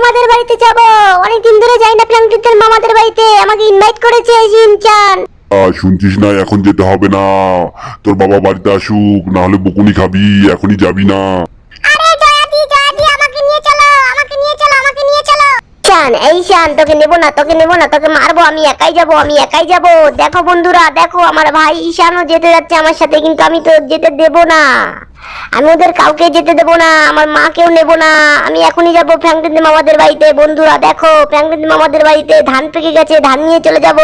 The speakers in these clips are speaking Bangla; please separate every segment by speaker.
Speaker 1: মামাদের বাড়িতে যাব। অনেকদিন ধরে যাই না ফ্র্যাঙ্কলিনের মামাদের বাড়িতে, আমাকে ইনভাইট করেছে শিনচান।
Speaker 2: শুনছিস না, এখন যেতে হবে না। তোর বাবা বাড়িতে আসুক, না হলে বকুনি খাবি। এখনই যাবি না।
Speaker 1: আরে জয়াদি জয়াদি, আমাকে নিয়ে চলো, আমাকে নিয়ে চলো, আমাকে নিয়ে চলো। শান, এই শান, তোকে নেব না, তোকে নেব না, তোকে মারবো। আমি একাই যাব, আমি একাই যাব। দেখো বন্ধুরা, দেখো আমার ভাই ঈশানও যেতে যাচ্ছে আমার সাথে, কিন্তু আমি তো যেতে দেব না। আমি ওদের কাউকে যেতে দেব না, আমার মাকেও নেব না। আমি এখনই যাব ফ্র্যাঙ্কলিন মামাদের বাড়িতে। বন্ধুরা দেখো, ফ্র্যাঙ্কলিন মামাদের বাড়িতে ধান পেকে গেছে, ধান নিয়ে চলে যাব।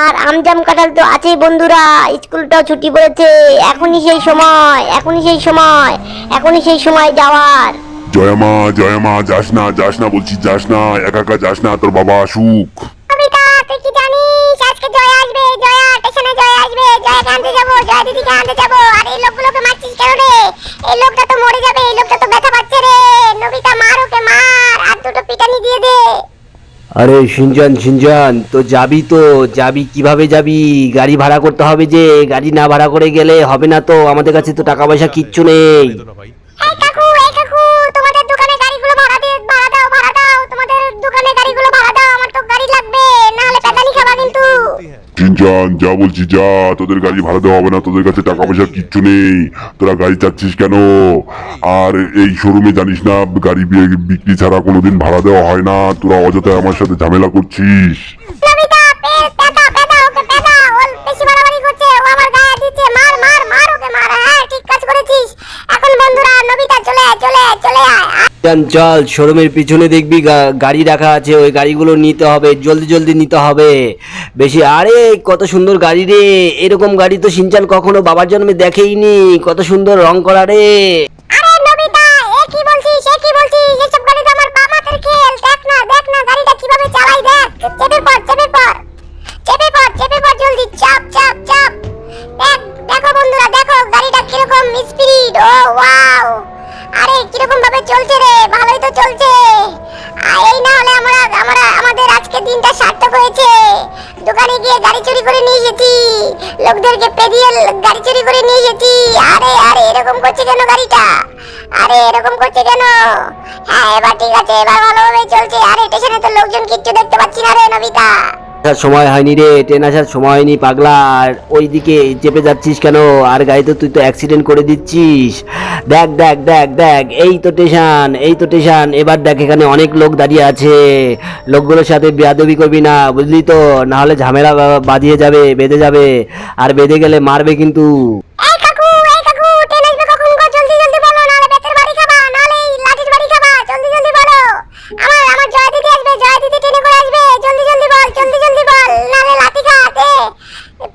Speaker 1: আর আমজাম কাঁঠাল তো আছেই বন্ধুরা, স্কুলটাও ছুটি পড়েছে। এখনই সেই সময়, এখনই সেই সময়, এখনই সেই সময় যাওয়ার।
Speaker 2: জয়া মা, যাস না, যাস না বলছি, যাস না, একা একা যাস না, তোর বাবা আসুক।
Speaker 1: কবিতা, তুই কি জানিস আজকে জয়া আসবে? জয়া স্টেশনে জয়া আসবে, জয়াকে আনতে যাবো, জয়া দিদিকে আনতে যাবো। আর এই লোকগুলোকে মারছিস কেন রে? এই লোকটা তো মরে যাবে, এই লোকটা তো ব্যথা পাচ্ছে রে। নবিতা, মার ওকে, মার, আর দুটো পিটানি দিয়ে দে।
Speaker 3: আরে সিনজান তো যাবি, তো যাবি কিভাবে যাবি? গাড়ি ভাড়া করতে হবে, যে গাড়ি না ভাড়া করে গেলে হবে না তো। আমাদের কাছে তো টাকা পয়সা কিচ্ছু নেই।
Speaker 1: এই কাকু, এই কাকু, তোমাদের দোকানে গাড়িগুলো ভাড়া দিয়ে, ভাড়া দাও, ভাড়া দাও। তোমাদের দোকানে গাড়িগুলো ভাড়া দাও, আমার তো গাড়ি লাগবে, না হলে পেদানি খাবা কিন্তু।
Speaker 2: সিনচান, যা বলছি যা, তোদের গাড়ি ভাড়া দেওয়া হবে না, তোদের কাছে টাকা পয়সা কিচ্ছু নেই। তোরা গাড়ি চাচ্ছিস কেন? আর এই শোরুমে জানিস না, গাড়ি বিক্রি ছাড়া কোনোদিন ভাড়া দেওয়া হয় না। তোরা অযথায় আমার সাথে ঝামেলা করছিস।
Speaker 1: নবিতা, পেদা পেদা, ওকে পেদা। ও বেশি বাড়াবাড়ি করছে, ও আমার গায়ে দিচ্ছে। মার মার মার ওকে, মার। হ্যাঁ, ঠিক কাজ করেছিস। এখন বন্ধুরা, নবিতা চলে আয়, চলে আয়, চলে আয়।
Speaker 3: চল, শোরুমের পিছনে দেখবি গাড়ি রাখা আছে, ওই গাড়িগুলো নিতে হবে, জলদি জলদি নিতে হবে বেশি। আরে কত সুন্দর গাড়ি রে! এরকম গাড়ি তো সিনচান কখনো বাবার জন্মে দেখেইনি। কত সুন্দর রং করা রে!
Speaker 1: আরে নবিতা, এ কি বলছিস, এ কি বলছিস? এসব গাড়ি তো আমার বামাতের খেল। দেখ না, দেখ না গাড়িটা কিভাবে চালাই, দেখ। চেপে পড়, চেপে পড়, চেপে পড়, চেপে পড়, জলদি চাপ চাপ চাপ। দেখ, দেখো বন্ধুরা, দেখো গাড়িটা কিরকম স্পিড। ও ওয়াও! আরে কিরকম ভাবে চলছে রে, ভালোই তো চলছে। এই না হলে আমাদের আজকে দিনটা সার্থক হয়েছে। দোকানে গিয়ে গাড়ি চুরি করে নিয়ে এসেছি, লোকদেরকে পেরিয়ে গাড়ি চুরি করে নিয়ে এসেছি। আরে আরে, এরকম করছে কেন গাড়িটা? আরে এরকম করছে কেন? হ্যাঁ, এবার ঠিক আছে, এবার ভালোভাবে চলছে। আরে স্টেশনে তো লোকজন কিচ্ছু দেখতে পাচ্ছি না রে নবিতা।
Speaker 3: আসার সময় হয়নি রে, ট্রেন আসার সময় হয়নি পাগলা। আর ওইদিকে চেপে যাচ্ছিস কেন? আর গাড়ি তো তুই তো অ্যাক্সিডেন্ট করে দিচ্ছিস। দেখ দেখ দেখ দেখ, এই তো স্টেশন, এই তো স্টেশন। এবার দেখ, এখানে অনেক লোক দাঁড়িয়ে আছে। লোকগুলোর সাথে বেয়াদবি করবি না, বুঝলি তো? না হলে ঝামেলা বাঁধিয়ে যাবে, বেঁধে যাবে। আর বেঁধে গেলে মারবে কিন্তু।
Speaker 1: এই কাকু, এই কাকু, ট্রেন আসবে কখন গো? জলদি জলদি বলো, নাহলে বেতের বাড়ি খাবা, নাহলে এই লাঠির বাড়ি খাবা। জলদি জলদি বলো। আমার জয় দিদি আসবে, জয় দিদি ট্রেনে করে আসবে। জলদি জলদি বল, জলদি জলদি বল, নাহলে লাঠি খা। দে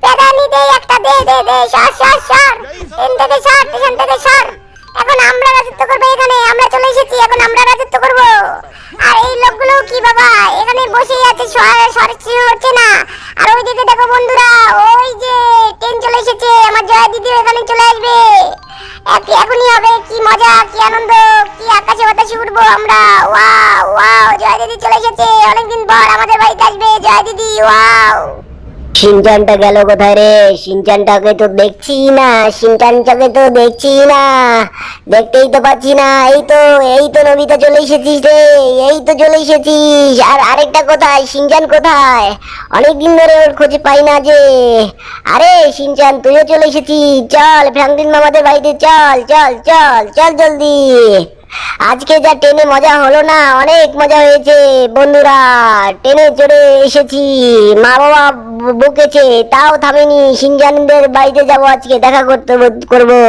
Speaker 1: পেদানি, দে একটা, দে দে দে। সর সর সর, ট্রেন থেকে সর, স্টেশন থেকে সর। এখন আমরা রাজত্ব করবো এখানে, আমরা চলে এসেছি, এখন আমরা রাজত্ব করবো। আর এই লোকগুলো কি বাবা, এখানে বসেই আছে, সরছে হচ্ছে না। আর ওইদিকে দেখো বন্ধুরা, ওই যে ট্রেন চলে এসেছে, আমার জয়া দিদি এখানে চলে আসবে। এখনই হবে, কি মজা, কি আনন্দ, কি আকাশে বাতাসে উঠবো আমরা। ওয়াও ওয়াও, জয়া দিদি চলে এসেছে, অনেকদিন পর আমাদের বাড়িতে আসবে জয়া দিদি। ওয়াও! শিনচানটা গেল কোথায় রে? শিনচানটাকে তো দেখছি না, শিনচানটাকে তো দেখছি না, দেখতেই তো পাচ্ছি না। এই তো নবিতা চলে এসেছিস রে, এই তো চলে এসেছিস। আর আরেকটা কোথায়, শিনচান কোথায়? অনেকদিন ধরে ওর খোঁজ পাই না যে। আরে শিনচান, তুইও চলে এসেছিস। চল ফ্র্যাঙ্কলিন মামাদের বাড়িতে, চল চল চল চল জলদি। আজকে যা ট্রেনে মজা হলো না, অনেক মজা হয়েছে বন্ধুরা। ট্রেনে চড়ে এসেছি, মা বাবা বকেছে তাও থামেনি। শিনচানদের বাড়িতে যাব আজকে, দেখা করবো।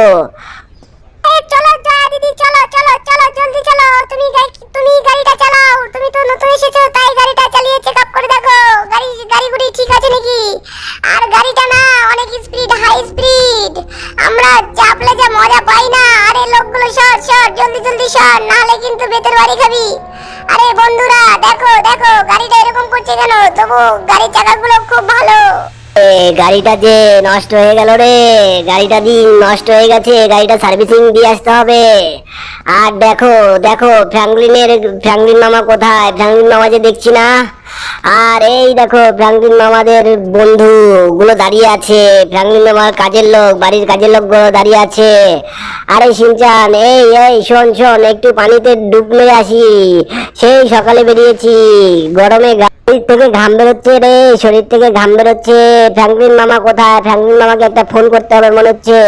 Speaker 1: চলো জয়া দিদি, চলো চলো চলো, জলদি চলো। তুমি গাড়িটা চালাও, তুমি তো নতুন এসেছো, তাই গাড়িটা চালিয়ে চেক আপ করে দেখো গাড়ি ঠিক আছে নাকি। আর গাড়িটা না অনেক স্পিড, হাই স্পিড, আমরা চাপলে যা মজা পাই না। আরে লোকগুলো সর সর, জলদি জলদি সর, নাহলে কিন্তু বেতের বাড়ি খাবি। আরে বন্ধুরা দেখো দেখো, গাড়িটা এরকম করছে কেন? তবু গাড়ির চাকাগুলো খুব ভালো। গাড়িটা যে নষ্ট হয়ে গেল রে, গাড়িটা দিন নষ্ট হয়ে গেছে, গাড়িটা সার্ভিসিং দিয়ে আসতে হবে। আর দেখো দেখো, ফ্র্যাঙ্কলিন মামা কোথায়? ফ্র্যাঙ্কলিন মামা যে দেখছি না। আর এই দেখো ফ্র্যাঙ্কলিন মামাদের বন্ধু গুলো দাঁড়িয়ে আছে, ফ্র্যাঙ্কলিন মামার কাজের লোক, বাড়ির কাজের লোক গুলো দাঁড়িয়ে আছে। আরে শিনচান, এই এই শোন শোন, একটু পানিতে ডুব মেরে আসি। সেই সকালে বেরিয়েছি, গরমে শরীর থেকে ঘাম বেরোচ্ছে রে, শরীর থেকে ঘাম বেরোচ্ছে। ফ্র্যাঙ্কলিন মামা কোথায়? ফ্র্যাঙ্কলিন মামাকে একটা ফোন করতে হবে মনে হচ্ছে।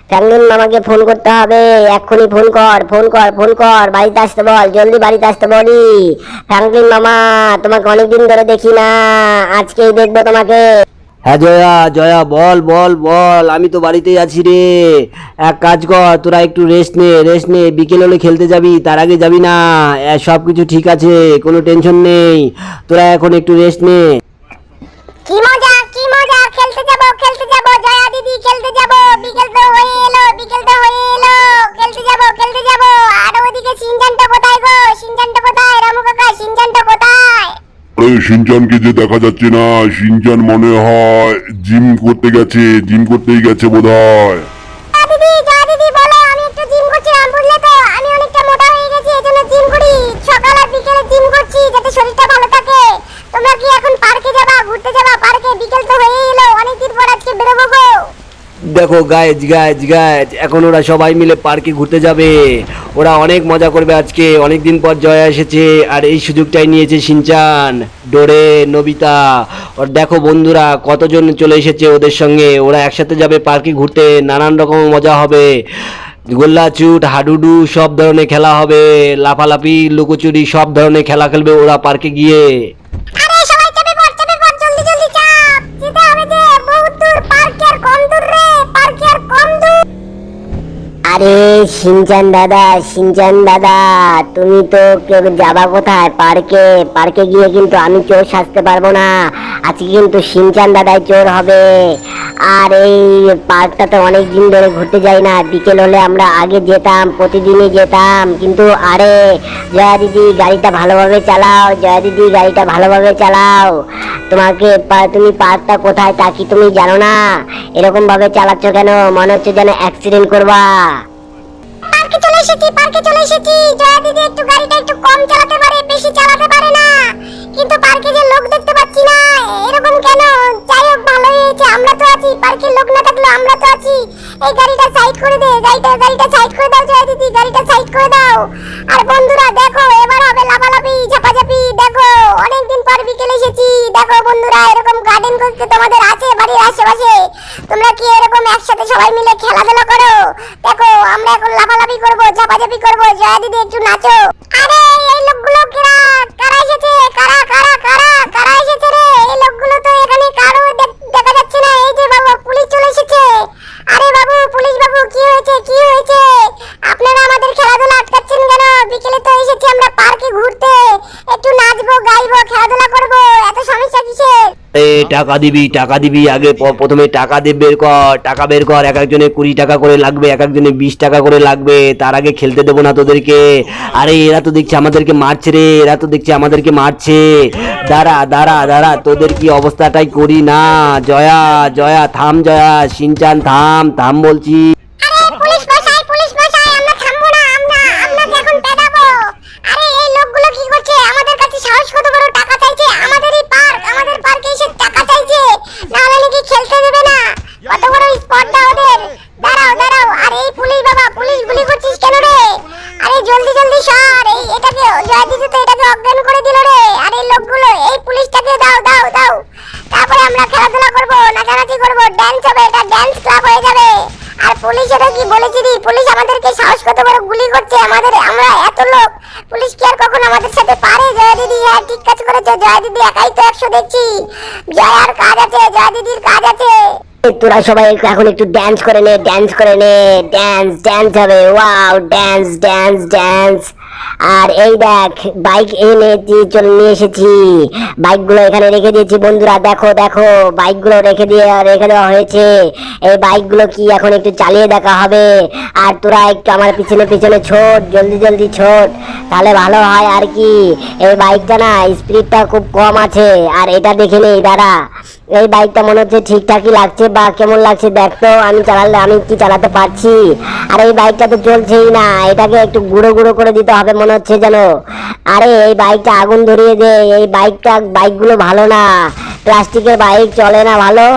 Speaker 1: ফ্র্যাঙ্কলিন মামাকে ফোন করতে হবে, এক্ষুনি ফোন কর, ফোন কর, ফোন কর, বাড়িতে আসতে বল, জলদি বাড়িতে আসতে বলি। ফ্র্যাঙ্কলিন মামা, তোমাকে অনেকদিন ধরে দেখি না, আজকেই দেখবো তোমাকে।
Speaker 3: হ্যাঁ জয়া, জয়া বল বল বল, আমি তো বাড়িতেই আছি রে। এক কাজ কর, তোরা একটু রেস্ট নে, রেস্ট নে, বিকেল হলে খেলতে যাবি, তার আগে যাবি না। সব কিছু ঠিক আছে, কোনো টেনশন নেই, তোরা এখন একটু রেস্ট নে।
Speaker 1: কি মজা, কি মজা, খেলতে যাব, খেলতে যাব, জয়া দিদি খেলতে যাব। বিকেল তো হয়ে এলো, বিকেল তো হয়ে এলো, খেলতে যাব, খেলতে যাব। আর ওদিকে শিনচানটা কোথায় গো? শিনচানটা কোথায়? রামু কাকা, শিনচানটা কোথায়?
Speaker 2: আরে শিনচানকে যে দেখা যাচ্ছে না, শিনচান মনে হয় জিম করতে গেছে, জিম করতেই গেছে বোধহয়।
Speaker 1: জয়া দিদি বলো, আমি একটু জিম করছিলাম, বুঝলে তো আমি অনেকটা মোটা হয়ে গেছি, এজন্য জিম করি। সকাল আর বিকেলে জিম করছি যাতে শরীরটা ভালো থাকে। তোমরা কি এখন পার্কে যাবা, ঘুরতে যাবা পার্কে? বিকেল তো হয়ে এলো, অনেকদিন পর আজকে বেরোবো গো।
Speaker 3: দেখো গাইজ গাইজ গাইজ, এখন ওরা সবাই মিলে পার্কে ঘুরতে যাবে। ওরা অনেক মজা করবে আজকে, অনেক দিন পর জয়া এসেছে, আর এই সুযোগটাই নিয়েছে শিনচান, ডোরে, নবিতা। আর দেখো বন্ধুরা, কতজন চলে এসেছে ওদের সঙ্গে। ওরা একসাথে যাবে পার্কে ঘুরতে, নানান রকম মজা হবে। গোল্লাচুট, হাডুডু, সব ধরনের খেলা হবে, লাফালাফি, লুকোচুরি, সব ধরনের খেলা খেলবে ওরা পার্কে গিয়ে।
Speaker 1: আরে সবাই চেপে পড়, চেপে পড়, জলদি জলদি চাপ, যেতে হবে যে, বহুত দূর, পার্কে আর কম দূর রে, পার্কে আর কম দূর। আরে শিনচান দাদা, শিনচান দাদা, তুমি তো যাবা কোথায়? পার্কে? পার্কে গিয়ে কিন্তু আমি চোর সাজতে পারবো না, আজকে কিন্তু শিনচান দাদাই চোর হবে। আর এই পার্কটাতে অনেক দিন ধরে ঘুরতে যাই না, বিকেল হলে আমরা আগে যেতাম, প্রতিদিনই যেতাম। কিন্তু আরে জয়া দিদি গাড়িটা ভালোভাবে চালাও, জয়া দিদি গাড়িটা ভালোভাবে চালাও। তুমি পার্কটা কোথায় তা কি তুমি জানো না? এরকম ভাবে চালাচ্ছ কেন? মনে হচ্ছে যেন অ্যাক্সিডেন্ট করবা। পার্কে চলে এসেছি, পার্কে চলে এসেছি। জয়া দিদি একটু গাড়িটা একটু কম চালাতে পারে, বেশি চালাতে পারে না। কিন্তু পার্কে যে লোক দেখতে পাচ্ছি না, এরকম কেন? যাই হোক, ভালো হয়েছে আমরা তো আছি, পার্কে লোক না থাকলেও আমরা তো আছি। এই গাড়িটা সাইড করে দে, গাড়িটা সাইড করে দাও জয়া দিদি, গাড়িটা সাইড করে দাও। আর বন্ধুরা দেখো, এবার হবে লাফালাফি, ঝাপাঝাপি। দেখো অনেকদিন পর বিকেলে এসেছি। দেখো বন্ধুরা, এরকম গার্ডেন করতে তোমাদের আছে বাড়ির আশেপাশে? তোমরা কি এরকম একসাথে সবাই মিলে খেলাধুলা করো? দেখো আমরা এখন লাফালাফি করবো, ঝাপাঝাপি করবো। জয়া দিদি একটু নাচো। আরে এই লোকগুলো কারা এসেছে? কারা কারা কারা কারা এসেছে রে? এই লোকগুলো তো এখানে কারো দেখা যাচ্ছে না। এই যে বাবু, পুলিশ চলে এসেছে। আরে বাবু, পুলিশ বাবু, কি হয়েছে, কি হয়েছে? আপনারা আমাদের খেলাধুলা আটকাচ্ছেন কেন? বিকেলে তো এসেছি আমরা পার্কে ঘুরতে, একটু নাচবো, গাইবো, খেলাধুলা করবো, এত সমস্যা কিসের?
Speaker 3: টাকা দিবি, টাকা দিবি, আগে প্রথমে টাকা দে, বের কর, টাকা বের কর। এক একজনে 20 টাকা করে লাগবে, এক একজনে 20 টাকা করে লাগবে। তার আগে খেলতে দেবো না তোদেরকে। আরে এরা তো দেখছি আমাদেরকে মারছে রে, এরা তো দেখছি আমাদেরকে মারছে। দাঁড়া দাঁড়া দাঁড়া, তোদের কি অবস্থাটাই করি না। জয়া, জয়া থাম, জয়া, শিনচান থাম, থাম বলছি।
Speaker 1: আরে পুলিশ মশাই, পুলিশ মশাই, আমরা থামবো না, আপনাকে এখন পেটাবো। আরে এই লোকগুলো কি করছে? আমাদের কাছে সাহস কত বড়, টাকা চাইছে। আমাদেরই পার্ক, আমাদের পার্কে এসে টাকা চাইছে, না হলে নাকি খেলতে দেবে না। কত বড় স্পর্ধা ওদের। দাঁড়াও দাঁড়াও। আর এই পুলিশ বাবা, পুলিশ গুলি করছিস কেন রে? আরে জলদি জলদি সর। এটাকে জয়া দিদি তো এটাকে অজ্ঞান করে দিল রে। আর এই লোকগুলো, এই পুলিশটাকে দাও দাও দাও। তারপরে আমরা খেলাধুলা করবো, নাচানাচি করবো, ড্যান্স হবে, এটা ড্যান্স ক্লাব হয়ে যাবে। আর পুলিশ এটা কি বলেছি রে? পুলিশ আমাদেরকে সাহস কত বড়, গুলি করছে আমাদের, আমরা এত লোক, পুলিশ কি আর কখন আমাদের সাথে পারে? জয়া দিদি হ্যাঁ ঠিক কাজ করেছে, জয়া দিদি একাই তো 100 দেখছি। জয়ার কাজ আছে, জয়া দিদির কাজ আছে। তোরা সবাই এখন একটু ড্যান্স করে নে, ড্যান্স করে নে, ড্যান্স ড্যান্স হবে। Wow, dance dance dance. আর এই দেখ, বাইক এনে চলে নিয়ে এসেছি, বাইকগুলো এখানে রেখে দিয়েছি। বন্ধুরা দেখো দেখো, বাইকগুলো রেখে দেওয়া হয়েছে। এই বাইকগুলো কি এখন একটু চালিয়ে দেখা হবে। আর তোরা একটু আমার পিছনে পিছনে ছোট, জলদি জলদি ছোট, তাহলে ভালো হয় আর কি। এই বাইকটা না স্পিডটা খুব কম আছে। আর এটা দেখে নেই, দাঁড়া, এই বাইকটা মনে হচ্ছে ঠিকঠাকই লাগছে, বা কেমন লাগছে দেখ তো, আমি চালালে আমি কি চালাতে পারছি? আর এই বাইকটা তো চলছেই না, এটাকে একটু গুঁড়ো গুঁড়ো করে দিতে হবে মনে হচ্ছে যেন। আরে এই বাইকটা আগুন ধরিয়ে দে, এই বাইকগুলো ভালো না, প্লাস্টিকের বাইক চলে না ভালো।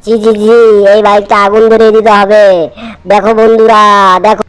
Speaker 1: জি জি জি, এই বাইকটা আগুন ধরিয়ে দিতে হবে। দেখো বন্ধুরা দেখো।